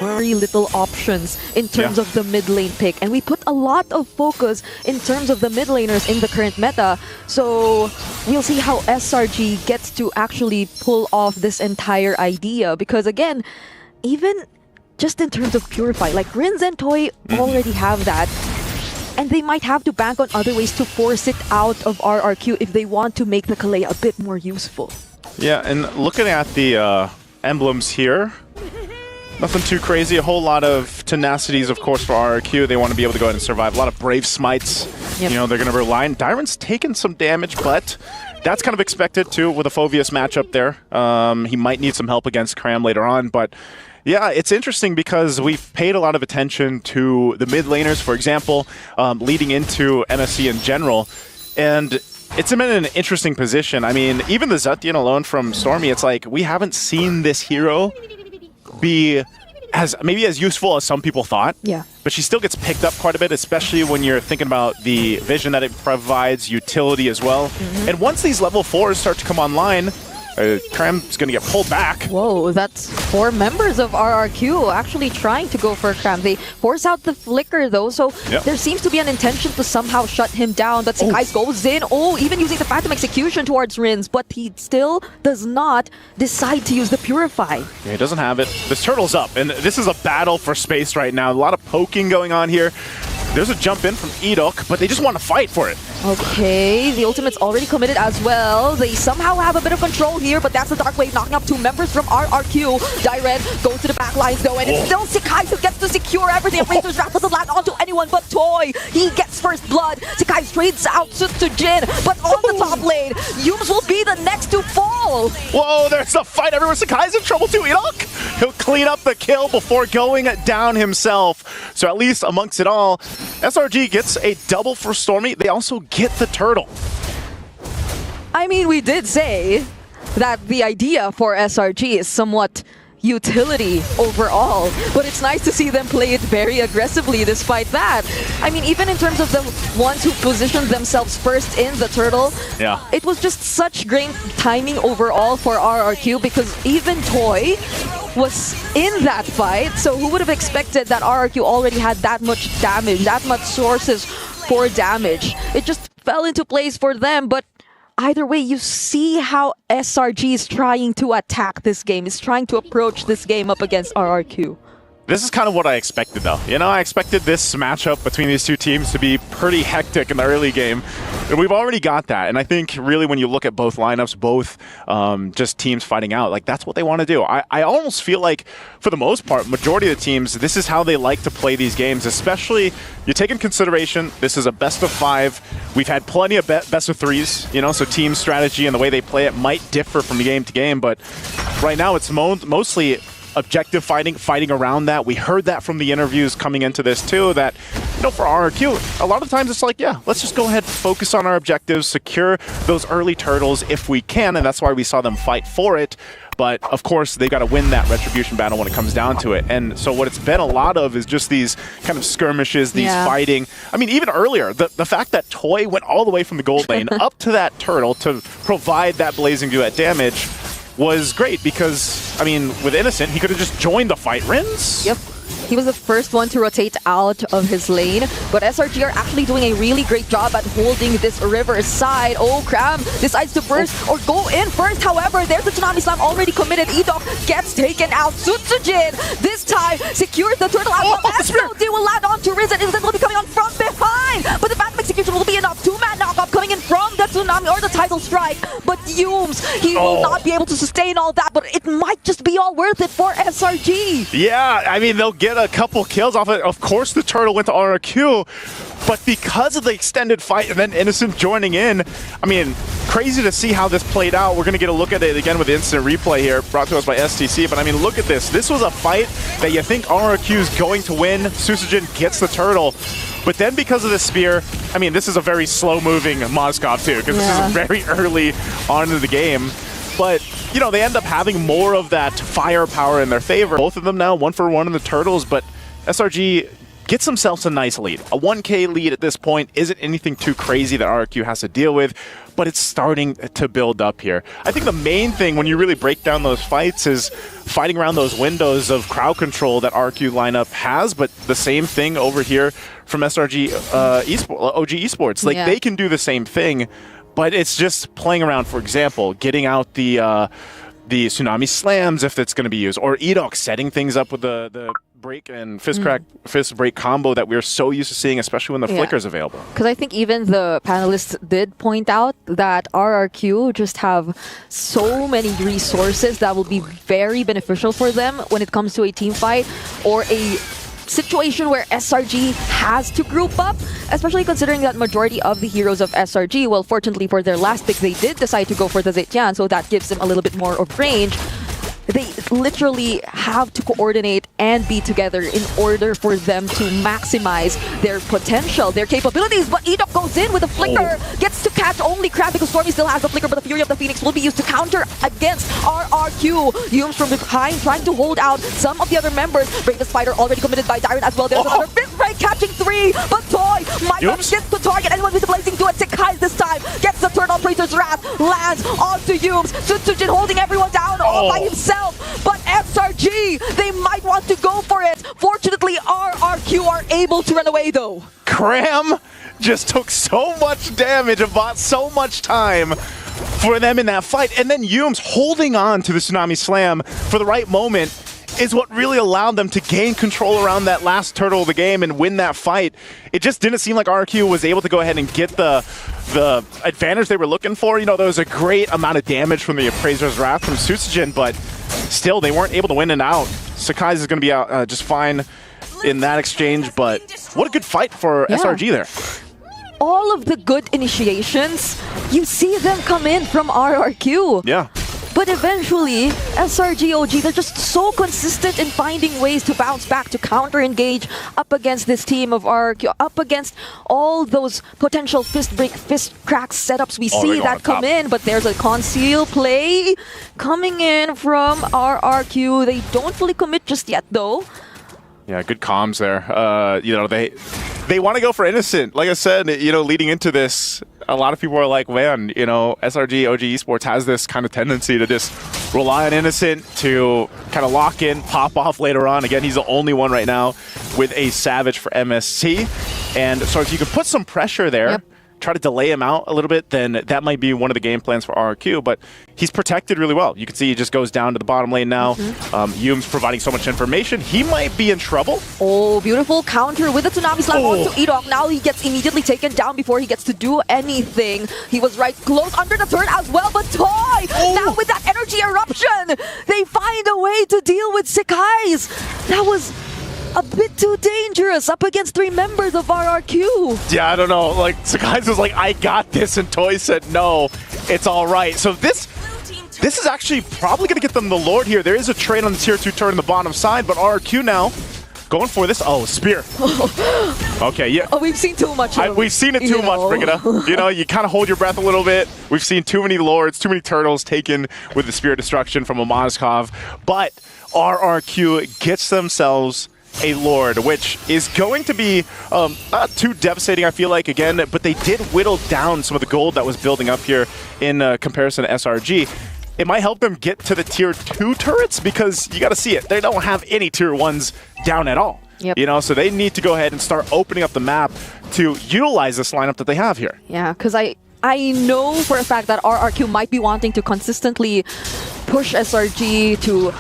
very little options in terms of the mid lane pick. And we put a lot of focus in terms of the mid laners in the current meta. So we'll see how SRG gets to actually pull off this entire idea. Because again, even just in terms of Purify, like Rins and Toy already have that. And they might have to bank on other ways to force it out of RRQ if they want to make the Kalei a bit more useful. Yeah, and looking at the emblems here, nothing too crazy. A whole lot of tenacities, of course, for RRQ. They want to be able to go ahead and survive. A lot of Brave Smites. Yep. You know, they're going to rely on. Dyron's taken some damage, but that's kind of expected, too, with a Phoveus matchup there. He might need some help against Cram later on, but yeah, it's interesting because we've paid a lot of attention to the mid laners, for example, leading into MSC in general, and it's been in an interesting position. I mean, even the Zetian alone from Stormy, it's like we haven't seen this hero be maybe as useful as some people thought. Yeah. But she still gets picked up quite a bit, especially when you're thinking about the vision that it provides, utility as well. And once these level 4s start to come online, Cram's going to get pulled back. Whoa, that's 4 members of RRQ actually trying to go for Cram. They force out the flicker though, so there seems to be an intention to somehow shut him down. But Sekai goes in, even using the Phantom Execution towards Rins, but he still does not decide to use the Purify. Yeah, he doesn't have it. This turtle's up, and this is a battle for space right now. A lot of poking going on here. There's a jump in from Edok, but they just want to fight for it. Okay, the ultimate's already committed as well. They somehow have a bit of control here, but that's the Dark Wave knocking up 2 members from RRQ. Dyren goes to the back lines though, and it's still Sekai who gets to secure everything. Razor's Wrath doesn't land onto anyone but Toy. He gets first blood. Sekai trades out to Jin, but on the top lane, Yums will be the next to fall. Whoa, there's a fight everywhere. Sekai's in trouble too. Edok, he'll clean up the kill before going down himself. So at least amongst it all, SRG gets a double for Stormy. They also get the turtle. I mean, we did say that the idea for SRG is somewhat utility overall, but it's nice to see them play it very aggressively despite that. I mean, even in terms of the ones who positioned themselves first in the turtle, it was just such great timing overall for RRQ because even Toy was in that fight, so who would have expected that RRQ already had that much damage, that much sources for damage. It just fell into place for them, but either way, you see how SRG is trying to attack this game, is trying to approach this game up against RRQ. This is kind of what I expected, though. You know, I expected this matchup between these two teams to be pretty hectic in the early game. And we've already got that. And I think really when you look at both lineups, both just teams fighting out, like that's what they want to do. I almost feel like, for the most part, majority of the teams, this is how they like to play these games, especially you take in consideration, this is a best of 5. We've had plenty of best of 3s, you know, so team strategy and the way they play it might differ from game to game. But right now it's mostly objective fighting around that. We heard that from the interviews coming into this too, that, you know, for RRQ, a lot of times it's like, yeah, let's just go ahead and focus on our objectives, secure those early turtles if we can, and that's why we saw them fight for it. But of course, they got to win that retribution battle when it comes down to it. And so what it's been a lot of is just these kind of skirmishes, these fighting. I mean, even earlier, the fact that Toy went all the way from the gold lane up to that turtle to provide that blazing duet damage was great because, I mean, with Innocent, he could have just joined the fight. Rins? Yep. He was the first one to rotate out of his lane, but SRG are actually doing a really great job at holding this river side. Oh, Cram decides to burst or go in first. However, there's the Tsunami Slam already committed. Edok gets taken out. Sutsujin this time secures the turtle out. They will land onto Riz and Innocent will be coming on from behind. But the Phantom Execution will be enough. 2-man knockup coming in from the Tsunami or the Tidal Strike. But Yums, he will not be able to sustain all that, but it might just be all worth it for SRG. Yeah, I mean, they'll get a couple kills off it. Of course, the turtle went to RRQ, but because of the extended fight and then Innocent joining in, I mean, crazy to see how this played out. We're going to get a look at it again with the instant replay here, brought to us by STC. But I mean, look at this. This was a fight that you think RRQ is going to win. Susujin gets the turtle. But then because of the spear, I mean, this is a very slow-moving Moskov too, because this is very early on in the game. But, you know, they end up having more of that firepower in their favor. Both of them now 1-for-1 in the turtles, but SRG gets themselves a nice lead. A 1K lead at this point isn't anything too crazy that RRQ has to deal with, but it's starting to build up here. I think the main thing when you really break down those fights is fighting around those windows of crowd control that RRQ lineup has, but the same thing over here from SRG OG Esports. Like, they can do the same thing, but it's just playing around, for example, getting out the Tsunami Slams if it's going to be used, or Edok setting things up with the break and fist break combo that we're so used to seeing, especially when the flicker's available. Because I think even the panelists did point out that RRQ just have so many resources that will be very beneficial for them when it comes to a team fight or a situation where SRG has to group up, especially considering that majority of the heroes of SRG, well, fortunately for their last pick, they did decide to go for the Zetian, so that gives them a little bit more of range. They literally have to coordinate and be together in order for them to maximize their potential, their capabilities. But Edok goes in with a flicker, gets to catch only Crab because Stormy still has the flicker, but the Fury of the Phoenix will be used to counter against RRQ. Yumes from behind trying to hold out some of the other members. Brave the Spider already committed by Darren as well. There's another fifth break catching 3, but Toy might not get to target anyone with the Blazing Duet. Sekai this time gets the Turtle Praetor's Wrath, lands onto Yumes. Sutsujin holding everyone down all by himself. But SRG, they might want to go for it. Fortunately, RRQ are able to run away though. Cram just took so much damage and bought so much time for them in that fight. And then Yumes holding on to the Tsunami Slam for the right moment is what really allowed them to gain control around that last turtle of the game and win that fight. It just didn't seem like RRQ was able to go ahead and get the advantage they were looking for. You know, there was a great amount of damage from the Appraiser's Wrath from Sutsujin, but still, they weren't able to win and out. Sakai is going to be out just fine in that exchange, but what a good fight for SRG there. All of the good initiations, you see them come in from RRQ. Yeah. But eventually, SRG OG, they're just so consistent in finding ways to bounce back, to counter-engage up against this team of RRQ, up against all those potential fist break, fist crack setups we see that come in. But there's a conceal play coming in from RRQ. They don't fully commit just yet, though. Yeah, good comms there. You know, they want to go for Innocent. Like I said, you know, leading into this, a lot of people are like, man, you know, SRG OG Esports has this kind of tendency to just rely on Innocent to kind of lock in, pop off later on. Again, he's the only one right now with a Savage for MSC. And so if you could put some pressure there, try to delay him out a little bit, then that might be one of the game plans for RRQ, but he's protected really well. You can see he just goes down to the bottom lane now. Yumes providing so much information. He might be in trouble. Oh, beautiful counter with the Tsunami Slam onto Edok. Now he gets immediately taken down before he gets to do anything. He was right close under the turn as well, but Toy, now with that energy eruption, they find a way to deal with Sekai's. That was a bit too dangerous up against 3 members of RRQ. Yeah, I don't know. Like, Sakai's was like, I got this, and Toy said, no, it's all right. So this is actually probably going to get them the Lord here. There is a trade on the tier 2 turn on the bottom side, but RRQ now going for this. Oh, Spear. Okay, yeah. Oh, we've seen too much. We've seen it too much, Brigida. You know, you kind of hold your breath a little bit. We've seen too many Lords, too many turtles taken with the Spear Destruction from a Mozkov. But RRQ gets themselves a Lord, which is going to be not too devastating, I feel like, again, but they did whittle down some of the gold that was building up here in comparison to SRG. It might help them get to the tier 2 turrets because you got to see it. They don't have any tier 1s down at all. You know, so they need to go ahead and start opening up the map to utilize this lineup that they have here. Yeah, because I know for a fact that RRQ might be wanting to consistently push SRG to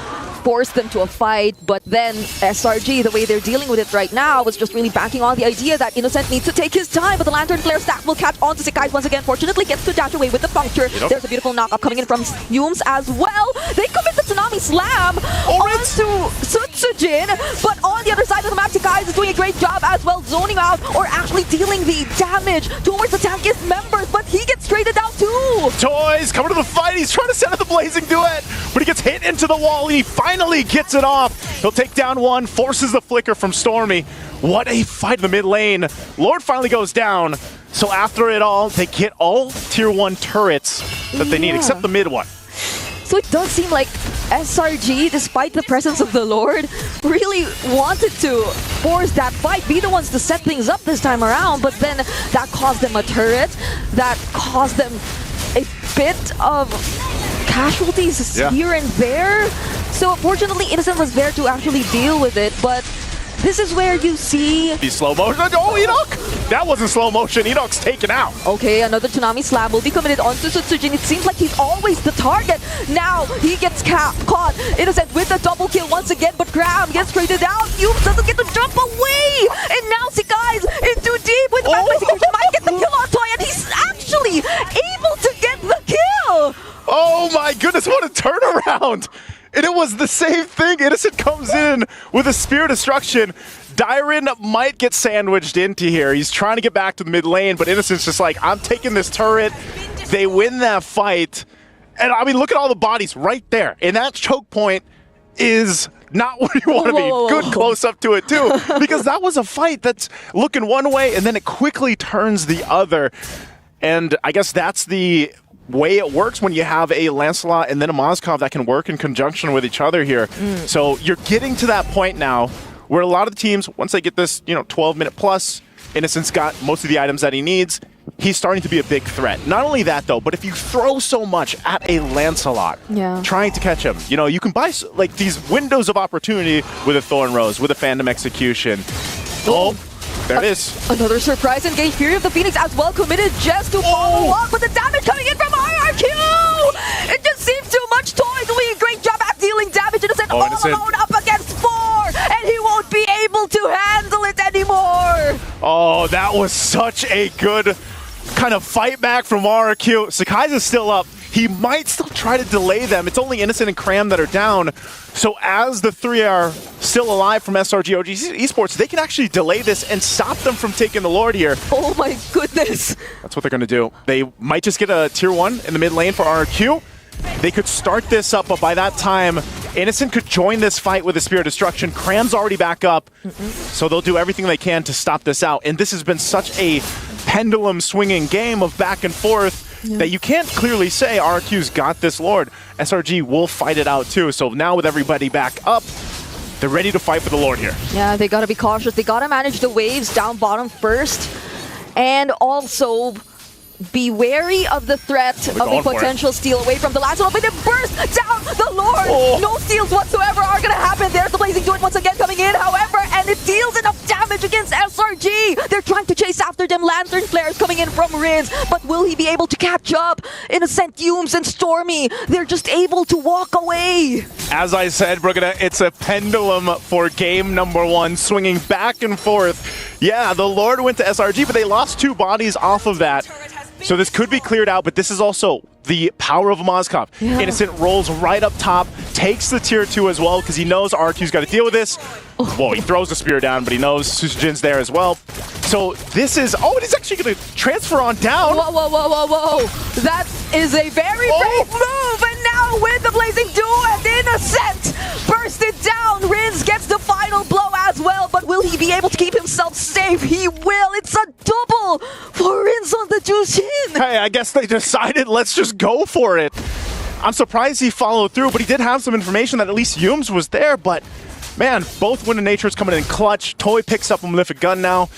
force them to a fight, but then SRG, the way they're dealing with it right now, was just really banking on the idea that Innocent needs to take his time, but the Lantern Flare stack will catch on to Sekai once again. Fortunately, gets to dash away with the puncture. There's a beautiful knockup coming in from Yumes as well. They commit the Tsunami Slam onto Sutsujin, but on the other side of the map, Sekai is doing a great job as well, zoning out or actually dealing the damage towards the tankiest members, but he gets traded out too. Toys coming to the fight. He's trying to set up the Blazing Duet, but he gets hit into the wall and he finally gets it off. He'll take down one, forces the flicker from Stormy. What a fight in the mid lane. Lord finally goes down. So after it all, they get all tier 1 turrets that they need, except the mid one. So it does seem like SRG, despite the presence of the Lord, really wanted to force that fight, be the ones to set things up this time around, but then that caused them a turret, that caused them a bit of casualties here and there. So fortunately, Innocent was there to actually deal with it, but this is where you see... Slow motion. Oh, Enoch! That wasn't slow motion. Enoch's taken out. Okay, another Tsunami Slam will be committed onto Sutsujin. It seems like he's always the target. Now he gets caught. Innocent with the double kill once again, but Graham gets traded out. Yumes doesn't get to jump away. And now Sikai's in too deep with the execution. Might get the kill on Toy, and he's actually able to get the kill. Oh my goodness, what a turnaround! And it was the same thing. Innocent comes in with a Spear of Destruction. Dyron might get sandwiched into here. He's trying to get back to the mid lane, but Innocent's just like, I'm taking this turret. They win that fight. And I mean, look at all the bodies right there. And that choke point is not where you want to be. Good close up to it too. Because that was a fight that's looking one way and then it quickly turns the other. And I guess that's the way it works when you have a Lancelot and then a Mozkov that can work in conjunction with each other here. So you're getting to that point now where a lot of the teams, once they get this, 12-minute plus, Innocent's got most of the items that he needs, he's starting to be a big threat. Not only that though, but if you throw so much at a Lancelot, trying to catch him, you can buy like these windows of opportunity with a Thorn Rose, with a Phantom Execution. Oh. There it is. Another surprise engage. Fury of the Phoenix as well committed just to follow up, but the damage coming in from RRQ! It just seems too much. Toy doing a great job at dealing damage. Innocent all alone up against 4, and he won't be able to handle it anymore. Oh, that was such a good kind of fight back from RRQ. Sakai's still up. He might still try to delay them. It's only Innocent and Cram that are down. So as the 3 are still alive from SRG OG Esports, they can actually delay this and stop them from taking the Lord here. Oh my goodness. That's what they're going to do. They might just get a tier 1 in the mid lane for RRQ. They could start this up, but by that time, Innocent could join this fight with a Spear of Destruction. Cram's already back up, so they'll do everything they can to stop this out. And this has been such a pendulum swinging game of back and forth that you can't clearly say RQ's got this Lord. SRG will fight it out too. So now with everybody back up, they're ready to fight for the Lord here. Yeah, they gotta be cautious. They gotta manage the waves down bottom first. And also be wary of the threat of a potential steal away from the last one. But it burst down the Lord! No steals whatsoever are gonna happen. There's the Blazing Duet once again coming in, however, and it deals enough damage against SRG. They're trying to chase after them. Lantern Flares coming in from Riz, but will he be able to catch up? Innocent, Yumes, and Stormy, they're just able to walk away. As I said, Brugada, it's a pendulum for game number 1, swinging back and forth. Yeah, the Lord went to SRG, but they lost 2 bodies off of that. So this could be cleared out, but this is also the power of Mozkov. Innocent rolls right up top, takes the tier 2 as well, because he knows RQ's got to deal with this. Well, he throws the spear down, but he knows Susujin's there as well. So this is... Oh, it is actually going to transfer on down. Whoa. That is a very brave move, and now with the Blazing Duet, Innocent bursted down. Riz gets the final blow as well, but will he be able to keep himself safe? He will. It's a double for Riz on the Jushin. Hey, I guess they decided let's just go for it. I'm surprised he followed through, but he did have some information that at least Yumes was there, but man, both Wind of Nature's coming in clutch. Toy picks up a Malefic Gun now.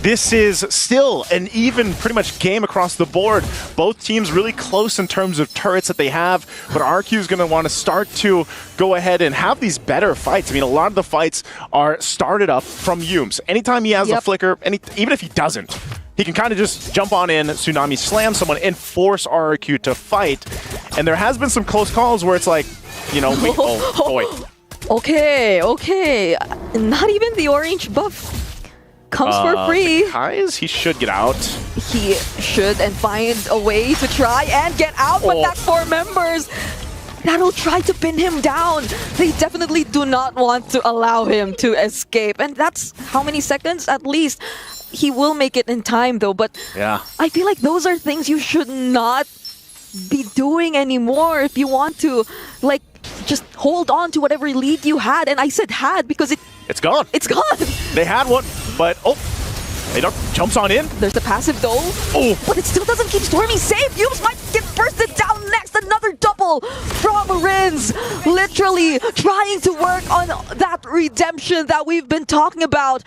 This is still an even pretty much game across the board. Both teams really close in terms of turrets that they have, but RQ is going to want to start to go ahead and have these better fights. I mean, a lot of the fights are started up from Yumes. Anytime he has a flicker, even if he doesn't, he can kind of just jump on in, Tsunami Slam someone, and force RQ to fight. And there has been some close calls where it's like, oh boy. Okay. Not even the orange buff comes for free. Kai's, he should get out. He should, and find a way to try and get out, but that 4 members that'll try to pin him down. They definitely do not want to allow him to escape. And that's how many seconds? At least. He will make it in time though, but I feel like those are things you should not be doing anymore if you want to, like, just hold on to whatever lead you had. And I said had because it's gone. It's gone. They had one, but jumps on in. There's the passive though. But it still doesn't keep Stormy safe. Yumes might get bursted down next. Another double careful from Rins. Literally trying to work on that redemption that we've been talking about.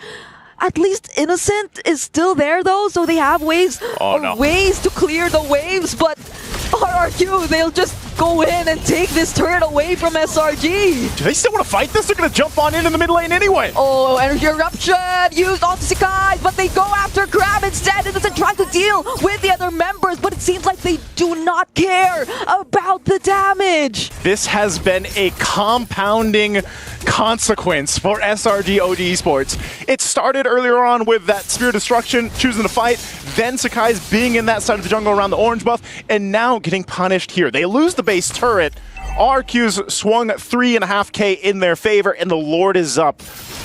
At least Innocent is still there though, so they have ways to clear the waves, but RRQ, they'll just go in and take this turret away from SRG. Do they still want to fight this? They're going to jump on in the mid lane anyway. Oh, Energy Eruption used onto Sakai, but they go after Crab instead. Innocent trying to deal with the other members, but it seems like they do not care about the damage. This has been a compounding consequence for SRG OG Esports. It started earlier on with that Spear Destruction choosing to fight, then Sakai's being in that side of the jungle around the orange buff, and now getting punished here. They lose the base turret. RQ's swung 3.5k in their favor, and the Lord is up.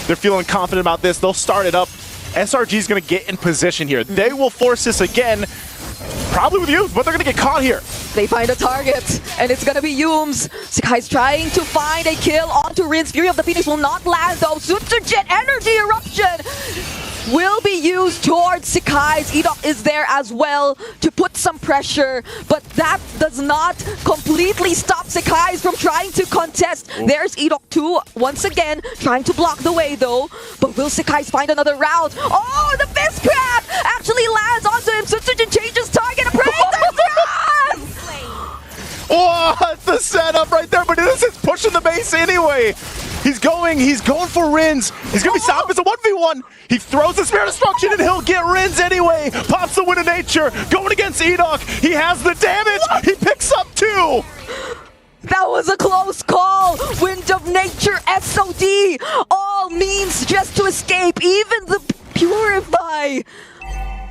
They're feeling confident about this. They'll start it up. SRG's going to get in position here. They will force this again, probably with Yumes, but they're going to get caught here. They find a target, and it's going to be Yumes. Sakai's trying to find a kill onto Rins. Fury of the Phoenix will not land though. Jet Energy Eruption will be used towards Sakai's. Edok is there as well to put some pressure, but that does not completely stop Sakai's from trying to contest. There's Edok too, once again, trying to block the way though. But will Sakai's find another round? Oh, the Fist Crab actually lands onto him. Jet changes target. What the setup right there, but Innocent's pushing the base anyway. He's going for Rins. He's gonna be stopped. It's a 1v1. He throws the Spear Destruction and he'll get Rins anyway. Pops the Wind of Nature, going against Edok. He has the damage. He picks up 2. That was a close call. Wind of Nature, SOD. All means just to escape, even the Purify.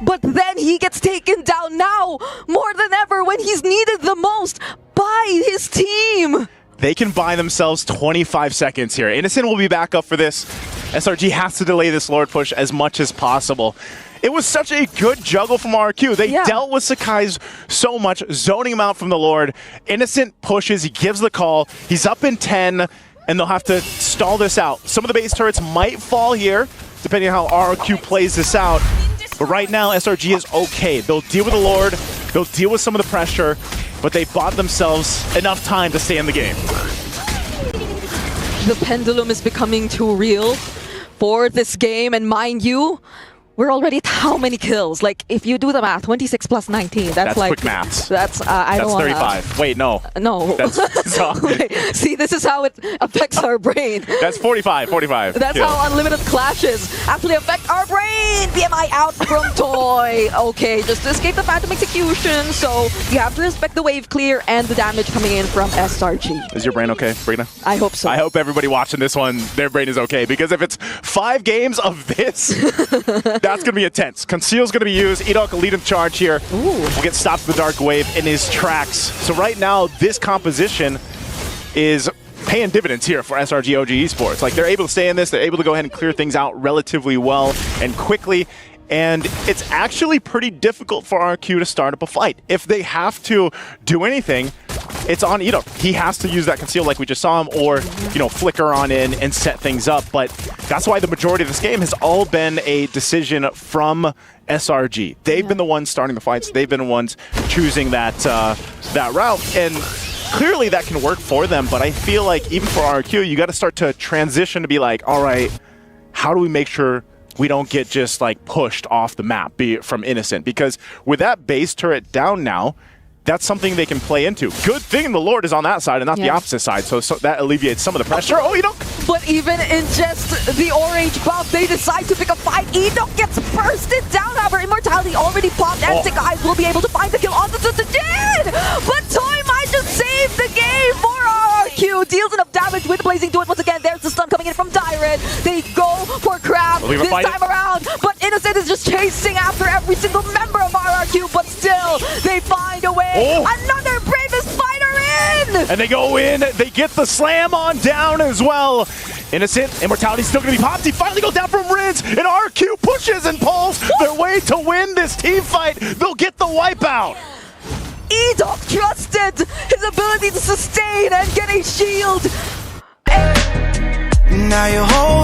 But then he gets taken down now, more than ever, when he's needed the most by his team. They can buy themselves 25 seconds here. Innocent will be back up for this. SRG has to delay this Lord push as much as possible. It was such a good juggle from RQ. They dealt with Sakai's so much, zoning him out from the Lord. Innocent pushes, he gives the call. He's up in 10, and they'll have to stall this out. Some of the base turrets might fall here, depending on how RQ plays this out. But right now, SRG is okay. They'll deal with the Lord, they'll deal with some of the pressure, but they bought themselves enough time to stay in the game. The pendulum is becoming too real for this game, and mind you, we're already at how many kills? Like, if you do the math, 26 plus 19, that's like... quick maths. That's, that's 35. Wait, no. No. Wait, see, this is how it affects our brain. That's 45. That's how unlimited clashes actually affect our brain. BMI out from Toy. Okay, just to escape the Phantom Execution, so you have to respect the wave clear and the damage coming in from SRG. Is your brain okay, Brina? I hope so. I hope everybody watching this one, their brain is okay, because if it's 5 games of this, that's going to be intense. Conceal's going to be used. Edok lead in charge here. Ooh. Will get stopped with the Dark Wave in his tracks. So right now, this composition is paying dividends here for SRG OG Esports. Like, they're able to stay in this. They're able to go ahead and clear things out relatively well and quickly. And it's actually pretty difficult for RQ to start up a fight. If they have to do anything, it's on Edok. He has to use that conceal like we just saw him, or, flicker on in and set things up. But that's why the majority of this game has all been a decision from SRG. They've been the ones starting the fights. They've been the ones choosing that route. And clearly that can work for them. But I feel like even for RQ, you got to start to transition to be like, all right, how do we make sure we don't get just like pushed off the map from Innocent? Because with that base turret down now, that's something they can play into. Good thing the Lord is on that side and not the opposite side, so that alleviates some of the pressure. Oh, Edok! But even in just the orange buff, they decide to pick a fight. Edok gets bursted down, however, Immortality already popped, and Sakai's will be able to find the kill on the dead! But Toy might just save the game for RRQ. Deals enough damage with Blazing Do It once again. There's the stun coming in from Dheeraj. They go for Crab this time around, but Innocent is just chasing after every single member of RRQ, but still, they find a way. Another bravest fighter in! And they go in, they get the slam on down as well. Innocent, Immortality's still gonna be popped. He finally goes down from Rins, and RQ pushes and pulls their way to win this team fight. They'll get the wipeout. Edok trusted his ability to sustain and get a shield. Now you hold